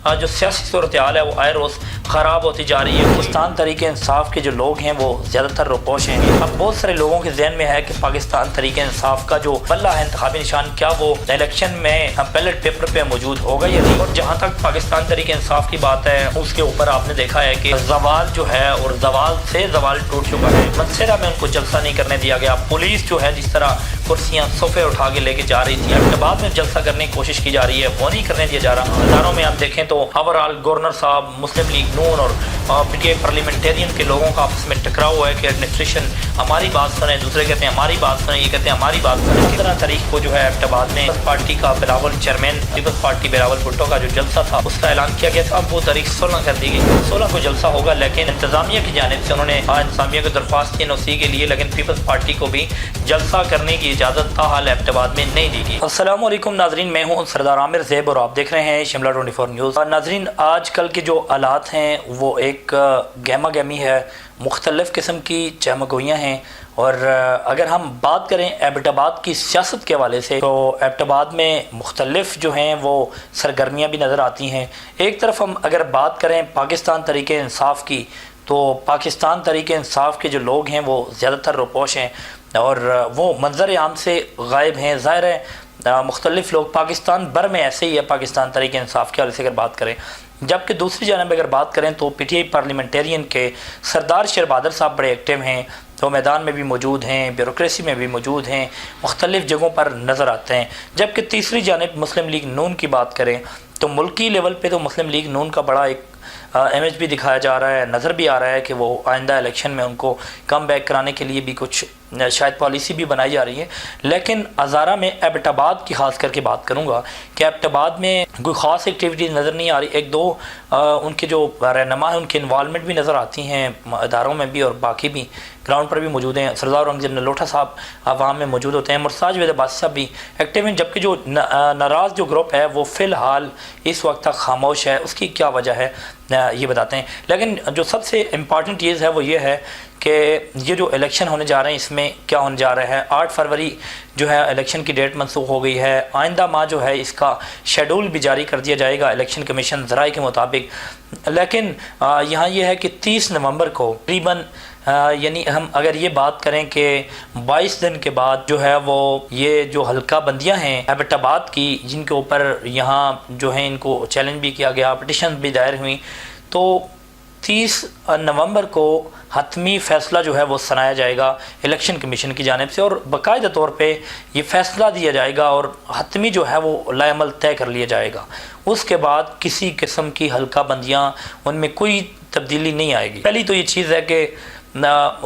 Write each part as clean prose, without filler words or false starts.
جو سیاسی صورتحال ہے وہ آئے روز خراب ہوتی جا رہی ہے۔ پاکستان تحریک انصاف کے جو لوگ ہیں وہ زیادہ تر روپوش ہیں۔ اب بہت سارے لوگوں کے ذہن میں ہے کہ پاکستان تحریک انصاف کا جو بلہ ہے انتخابی نشان، کیا وہ الیکشن میں بیلٹ پیپر پہ موجود ہوگا یا نہیں۔ اور جہاں تک پاکستان تحریک انصاف کی بات ہے، اس کے اوپر آپ نے دیکھا ہے کہ زوال جو ہے اور زوال سے زوال ٹوٹ چکا ہے۔ منصیرہ میں ان کو جلسہ نہیں کرنے دیا گیا۔ پولیس جو ہے جس طرح کرسیاں صوفے اٹھا کے لے کے جا رہی تھی، بعد میں جلسہ کرنے کی کوشش کی جا رہی ہے، وہ نہیں کرنے دیا جا رہا۔ ہزاروں میں آپ دیکھیں تو اوورآل گورنر صاحب، مسلم لیگ نون اور پی ٹی آئی پارلیمنٹرین کے لوگوں کا آپس میں ٹکراؤ ہوا ہے کہ ایڈمنسٹریشن ہماری بات سنیں، دوسرے کہتے ہیں ہماری بات سنیں، یہ کہتے ہیں ہماری بات سنیں۔ 15 تاریخ کو جو ہے ایبٹ آباد میں پیپلز پارٹی کا Bilawal chairman Peoples Party Bilawal Bhutto کا جو جلسہ تھا اس کا اعلان کیا گیا تھا۔ اب وہ تاریخ 16 کر دی گئی۔ 16 کو جلسہ ہوگا، لیکن انتظامیہ کی جانب سے انہوں نے انتظامیہ کو درخواست کی NOC کے لیے، لیکن پیپلز پارٹی کو بھی جلسہ کرنے کی اجازت تاحال ایبٹ آباد میں نہیں دی گئی۔ السلام علیکم ناظرین، میں ہوں سردار عامر زیب اور آپ دیکھ رہے ہیں شملہ 24 نیوز۔ ناظرین، آج کل کے جو حالات ہیں وہ ایک گہما گہمی ہے، مختلف قسم کی چہمگوئیاں ہیں، اور اگر ہم بات کریں ایبٹ آباد کی سیاست کے حوالے سے تو ایبٹ آباد میں مختلف جو ہیں وہ سرگرمیاں بھی نظر آتی ہیں۔ ایک طرف ہم اگر بات کریں پاکستان تحریک انصاف کی تو پاکستان تحریک انصاف کے جو لوگ ہیں وہ زیادہ تر روپوش ہیں اور وہ منظر عام سے غائب ہیں۔ ظاہر ہے مختلف لوگ پاکستان بھر میں ایسے ہی ہے پاکستان تحریک انصاف کے حوالے سے اگر بات کریں، جبکہ دوسری جانب اگر بات کریں تو پی ٹی آئی پارلیمنٹرین کے سردار شیر بہادر صاحب بڑے ایکٹیو ہیں، تو میدان میں بھی موجود ہیں، بیوروکریسی میں بھی موجود ہیں، مختلف جگہوں پر نظر آتے ہیں۔ جبکہ تیسری جانب مسلم لیگ نون کی بات کریں تو ملکی لیول پہ تو مسلم لیگ نون کا بڑا ایک امیج بھی دکھایا جا رہا ہے، نظر بھی آ رہا ہے کہ وہ آئندہ الیکشن میں ان کو کم بیک کرانے کے لیے بھی کچھ شاید پالیسی بھی بنائی جا رہی ہے۔ لیکن ہزارہ میں ایبٹ آباد کی خاص کر کے بات کروں گا کہ ایبٹ آباد میں کوئی خاص ایکٹیویٹی نظر نہیں آ رہی۔ ایک دو ان کے جو رہنما ہیں ان کی انوالومنٹ بھی نظر آتی ہیں اداروں میں بھی، اور باقی بھی گراؤنڈ پر بھی موجود ہیں۔ سردار اورنگزیب نلوٹھا صاحب عوام میں موجود ہوتے ہیں، مرساج وید عباسی صاحب بھی ایکٹیو ہیں، جبکہ جو ناراض جو گروپ ہے وہ فی الحال اس وقت تک خاموش ہے۔ اس کی کیا وجہ ہے یہ بتاتے ہیں۔ لیکن جو سب سے امپارٹنٹ چیز ہے وہ یہ ہے کہ یہ جو الیکشن ہونے جا رہے ہیں اس میں کیا ہونے جا رہا ہے۔ 8 فروری جو ہے الیکشن کی ڈیٹ منسوخ ہو گئی ہے۔ آئندہ ماہ جو ہے اس کا شیڈول بھی جاری کر دیا جائے گا الیکشن کمیشن ذرائع کے مطابق۔ لیکن یہاں یہ ہے کہ 30 نومبر کو تقریباً یعنی ہم اگر یہ بات کریں کہ 22 دن کے بعد جو ہے وہ یہ جو حلقہ بندیاں ہیں ایبٹ آباد کی، جن کے اوپر یہاں جو ہیں ان کو چیلنج بھی کیا گیا، پٹیشن بھی دائر ہوئیں، تو 30 نومبر کو حتمی فیصلہ جو ہے وہ سنایا جائے گا الیکشن کمیشن کی جانب سے، اور باقاعدہ طور پہ یہ فیصلہ دیا جائے گا اور حتمی جو ہے وہ لائے عمل طے کر لیا جائے گا۔ اس کے بعد کسی قسم کی حلقہ بندیاں ان میں کوئی تبدیلی نہیں آئے گی۔ پہلی تو یہ چیز ہے کہ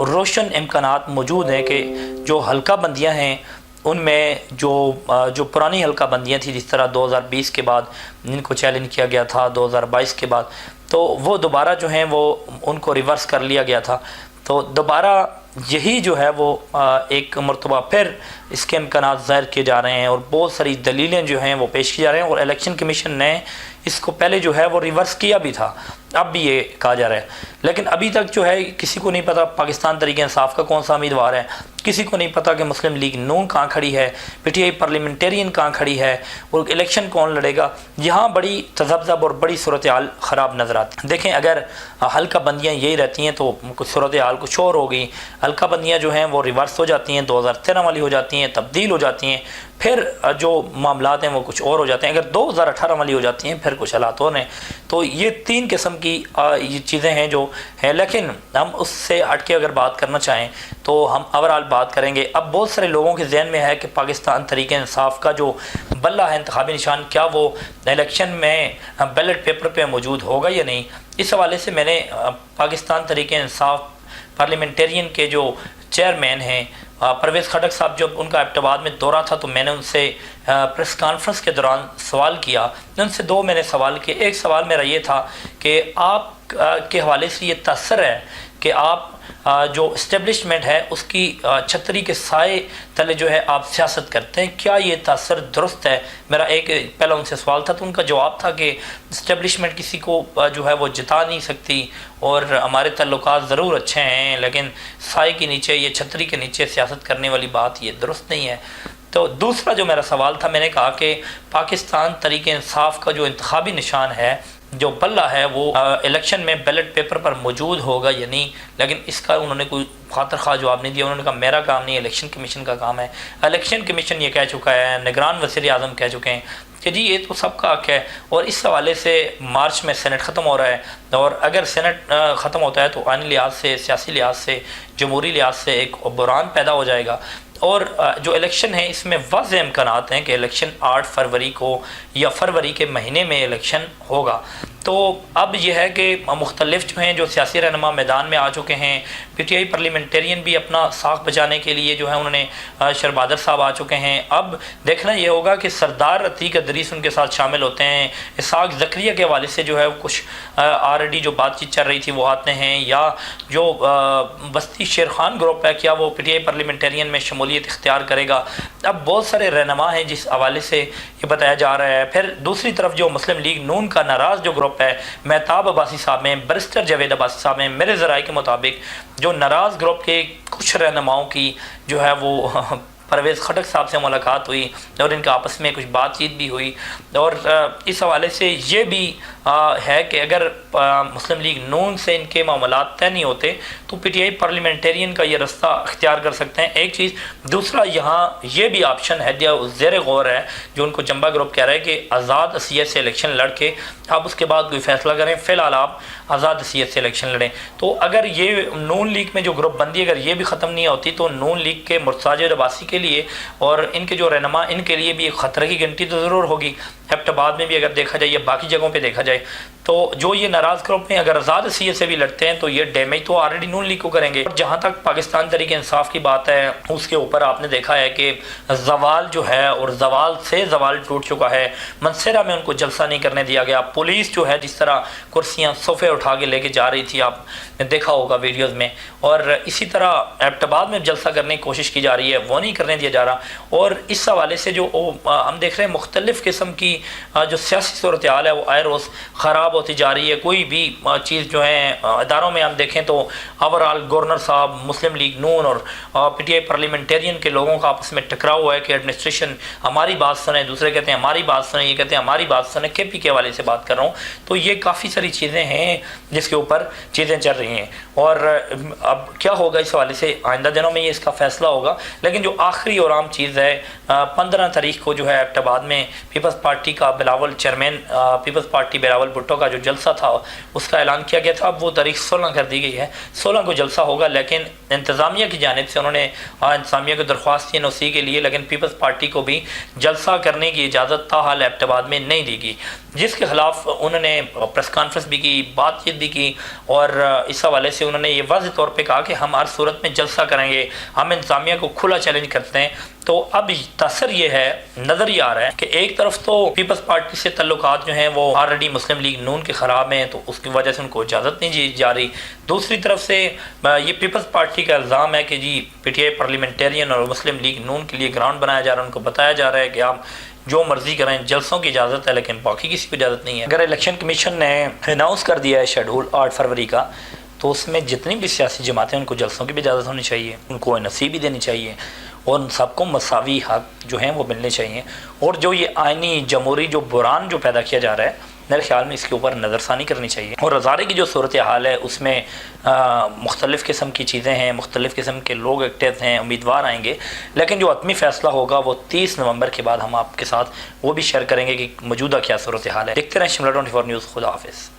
روشن امکانات موجود ہیں کہ جو حلقہ بندیاں ہیں ان میں جو پرانی حلقہ بندیاں تھیں، جس طرح 2020 کے بعد جن کو چیلنج کیا گیا تھا، 2022 کے بعد، تو وہ دوبارہ جو ہیں وہ ان کو ریورس کر لیا گیا تھا۔ تو دوبارہ یہی جو ہے وہ ایک مرتبہ پھر اس کے امکانات ظاہر کیے جا رہے ہیں اور بہت ساری دلیلیں جو ہیں وہ پیش کی جا رہے ہیں، اور الیکشن کمیشن نے اس کو پہلے جو ہے وہ ریورس کیا بھی تھا، اب بھی یہ کہا جا رہا ہے۔ لیکن ابھی تک جو ہے کسی کو نہیں پتا پاکستان تحریک انصاف کا کون سا امیدوار ہے، کسی کو نہیں پتا کہ مسلم لیگ نون کہاں کھڑی ہے، پی ٹی آئی پارلیمنٹرین کہاں کھڑی ہے، اور الیکشن کون لڑے گا۔ یہاں بڑی تذبذب اور بڑی صورتحال خراب نظر آتی ہے۔ دیکھیں اگر حلقہ بندیاں یہی رہتی ہیں تو کچھ صورتحال کچھ اور ہو گئی، حلقہ بندیاں جو ہیں وہ ریورس ہو جاتی ہیں، 2013 والی ہو جاتی ہیں، تبدیل ہو جاتی ہیں، پھر جو معاملات ہیں وہ کچھ اور ہو جاتے ہیں۔ اگر 2018 والی ہو جاتی ہیں پھر کچھ حالات اور ہیں۔ تو یہ 3 قسم کی یہ چیزیں ہیں جو ہیں، لیکن ہم اس سے ہٹ کے اگر بات کرنا چاہیں تو ہم اوورآل بات کریں گے۔ اب بہت سارے لوگوں کے ذہن میں ہے کہ پاکستان تحریک انصاف کا جو بلہ ہے انتخابی نشان، کیا وہ الیکشن میں بیلٹ پیپر پہ موجود ہوگا یا نہیں۔ اس حوالے سے میں نے پاکستان تحریک انصاف پارلیمنٹرین کے جو چیئرمین ہیں پرویز خٹک صاحب، جب ان کا ایبٹ آباد میں دورہ تھا تو میں نے ان سے پریس کانفرنس کے دوران سوال کیا۔ ان سے 2 میں نے سوال کیے۔ ایک سوال میرا یہ تھا کہ آپ کے حوالے سے یہ تاثر ہے کہ آپ جو اسٹیبلشمنٹ ہے اس کی چھتری کے سائے تلے جو ہے آپ سیاست کرتے ہیں، کیا یہ تاثر درست ہے؟ میرا ایک پہلا ان سے سوال تھا، تو ان کا جواب تھا کہ اسٹیبلشمنٹ کسی کو جو ہے وہ جتا نہیں سکتی، اور ہمارے تعلقات ضرور اچھے ہیں لیکن سائے کے نیچے، یہ چھتری کے نیچے سیاست کرنے والی بات یہ درست نہیں ہے۔ تو دوسرا جو میرا سوال تھا، میں نے کہا کہ پاکستان تحریک انصاف کا جو انتخابی نشان ہے جو بلہ ہے وہ الیکشن میں بیلٹ پیپر پر موجود ہوگا یا نہیں، لیکن اس کا انہوں نے کوئی خاطر خواہ جواب نہیں دیا۔ انہوں نے کہا میرا کام نہیں، الیکشن کمیشن کا کام ہے۔ الیکشن کمیشن یہ کہہ چکا ہے، نگران وزیر اعظم کہہ چکے ہیں کہ جی یہ تو سب کا حق ہے، اور اس حوالے سے مارچ میں سینٹ ختم ہو رہا ہے، اور اگر سینٹ ختم ہوتا ہے تو آئینی لحاظ سے، سیاسی لحاظ سے، جمہوری لحاظ سے ایک بحران پیدا ہو جائے گا، اور جو الیکشن ہے اس میں واضح امکانات ہیں کہ الیکشن 8 فروری کو یا فروری کے مہینے میں الیکشن ہوگا۔ تو اب یہ ہے کہ مختلف جو ہیں جو سیاسی رہنما میدان میں آ چکے ہیں، پی ٹی آئی پارلیمنٹرین بھی اپنا ساکھ بچانے کے لیے جو ہے انہوں نے، شربادر صاحب آ چکے ہیں۔ اب دیکھنا یہ ہوگا کہ سردار عتیق ادریس ان کے ساتھ شامل ہوتے ہیں، اسحاق زکریا کے حوالے سے جو ہے کچھ آلریڈی جو بات چیت چل رہی تھی وہ آتے ہیں، یا جو بستی شیر خان گروپ ہے کیا وہ پی ٹی آئی پارلیمنٹرین میں شمولیت اختیار کرے گا۔ اب بہت سارے رہنما ہیں جس حوالے سے یہ بتایا جا رہا ہے۔ پھر دوسری طرف جو مسلم لیگ نون کا ناراض جو گروپ ہے، مہتاب عباسی صاحب ہیں، برسٹر جاوید عباسی صاحب ہیں، میرے ذرائع کے مطابق جو ناراض گروپ کے کچھ رہنماؤں کی جو ہے وہ پرویز خٹک صاحب سے ملاقات ہوئی اور ان کا آپس میں کچھ بات چیت بھی ہوئی، اور اس حوالے سے یہ بھی ہے کہ اگر مسلم لیگ نون سے ان کے معاملات طے نہیں ہوتے تو پی ٹی آئی پارلیمنٹرین کا یہ رستہ اختیار کر سکتے ہیں، ایک چیز۔ دوسرا یہاں یہ بھی آپشن ہے جو زیر غور ہے، جو ان کو جمبا گروپ کہہ رہا ہے کہ آزاد حیثیت سے الیکشن لڑ کے آپ اس کے بعد کوئی فیصلہ کریں، فی الحال آپ آزاد حیثیت سے الیکشن لڑیں۔ تو اگر یہ نون لیگ میں جو گروپ بندی اگر یہ بھی ختم نہیں ہوتی تو نون لیگ کے مرتضی عباسی کے لیے اور ان کے جو رہنما ان کے لیے بھی ایک خطرے کی گھنٹی تو ضرور ہوگی۔ ایبٹ آباد میں بھی اگر دیکھا جائے یا باقی جگہوں پہ دیکھا جائے تو جو یہ ناراض گروپ میں اگر آزاد حیثیت سے بھی لڑتے ہیں تو یہ ڈیمیج تو آلریڈی نون لیگ کو کریں گے۔ اور جہاں تک پاکستان تحریک انصاف کی بات ہے، اس کے اوپر آپ نے دیکھا ہے کہ زوال جو ہے، اور زوال سے زوال ٹوٹ چکا ہے، منصیرہ میں ان کو جلسہ نہیں کرنے دیا گیا۔ پولیس جو ہے جس طرح کرسیاں صوفے اٹھا کے لے کے جا رہی تھی، آپ نے دیکھا ہوگا ویڈیوز میں، اور اسی طرح ایبٹ آباد میں جلسہ کرنے کی کوشش کی جا رہی ہے، وہ نہیں کرنے دیا جا رہا۔ اور اس حوالے سے جو ہم دیکھ رہے ہیں مختلف قسم کی جو سیاسی صورتحال ہے وہ آئے روز خراب ہوتی جا رہی ہے۔ کوئی بھی چیز جو ہے اداروں میں ہم دیکھیں تو اوورال گورنر صاحب، مسلم لیگ نون اور پی ٹی آئی پارلیمنٹرین کے لوگوں کا آپس میں ٹکراؤ ہے کہ ایڈمنسٹریشن ہماری بات سنیں، دوسرے کہتے ہیں ہماری بات سنیں، یہ کہتے ہیں ہماری بات سنیں۔ کے پی کے حوالے سے بات کر رہا ہوں، تو یہ کافی ساری چیزیں ہیں جس کے اوپر چیزیں چل رہی ہیں، اور اب کیا ہوگا اس حوالے سے آئندہ دنوں میں یہ اس کا فیصلہ ہوگا۔ لیکن جو آخری اور عام چیز ہے، 15 تاریخ کو جو ہے ایبٹ آباد میں پیپلز پارٹی کا Bilawal chairman Peoples Party Bilawal Bhutto کا جو جلسہ تھا اس کا اعلان کیا گیا تھا، اب وہ تاریخ 16 کر دی گئی ہے، 16 کو جلسہ ہوگا۔ لیکن انتظامیہ کی جانب سے انہوں نے انتظامیہ کو درخواست کی NOC کے لیے، لیکن پیپلز پارٹی کو بھی جلسہ کرنے کی اجازت تاحال ایبٹ آباد میں نہیں دی گئی، جس کے خلاف انہوں نے پریس کانفرنس بھی کی، بات چیت بھی کی، اور اس حوالے سے انہوں نے یہ واضح طور پہ کہا کہ ہم ہر صورت میں جلسہ کریں گے، ہم انتظامیہ کو کھلا چیلنج کرتے ہیں۔ تو اب تاثر یہ ہے، نظر یہ آ رہا ہے کہ ایک طرف تو پیپلز پارٹی سے تعلقات جو ہیں وہ آلریڈی مسلم لیگ نون کے خراب ہیں، تو اس کی وجہ سے ان کو اجازت نہیں دی جا رہی۔ دوسری طرف سے یہ پیپلز پارٹی کا الزام ہے کہ جی پی ٹی آئی پارلیمنٹرین اور مسلم لیگ نون کے لیے گراؤنڈ بنایا جا رہا ہے، ان کو بتایا جا رہا ہے کہ آپ جو مرضی کریں، جلسوں کی اجازت ہے لیکن باقی کسی کو اجازت نہیں ہے۔ اگر الیکشن کمیشن نے اناؤنس کر دیا ہے شیڈول 8 فروری کا، تو اس میں جتنی بھی سیاسی جماعتیں ان کو جلسوں کی بھی اجازت ہونی چاہیے، ان کو NOC بھی دینی چاہیے، اور ان سب کو مساوی حق جو ہیں وہ ملنے چاہیے۔ اور جو یہ آئینی جمہوری جو بحران جو پیدا کیا جا رہا ہے، میرے خیال میں اس کے اوپر نظر ثانی کرنی چاہیے۔ اور ہزارے کی جو صورتحال ہے اس میں مختلف قسم کی چیزیں ہیں، مختلف قسم کے لوگ ایکٹیو ہیں، امیدوار آئیں گے، لیکن جو حتمی فیصلہ ہوگا وہ 30 نومبر کے بعد ہم آپ کے ساتھ وہ بھی شیئر کریں گے کہ موجودہ کیا صورتحال ہے۔ دیکھتے رہیں شملہ 24 نیوز۔ خدا حافظ۔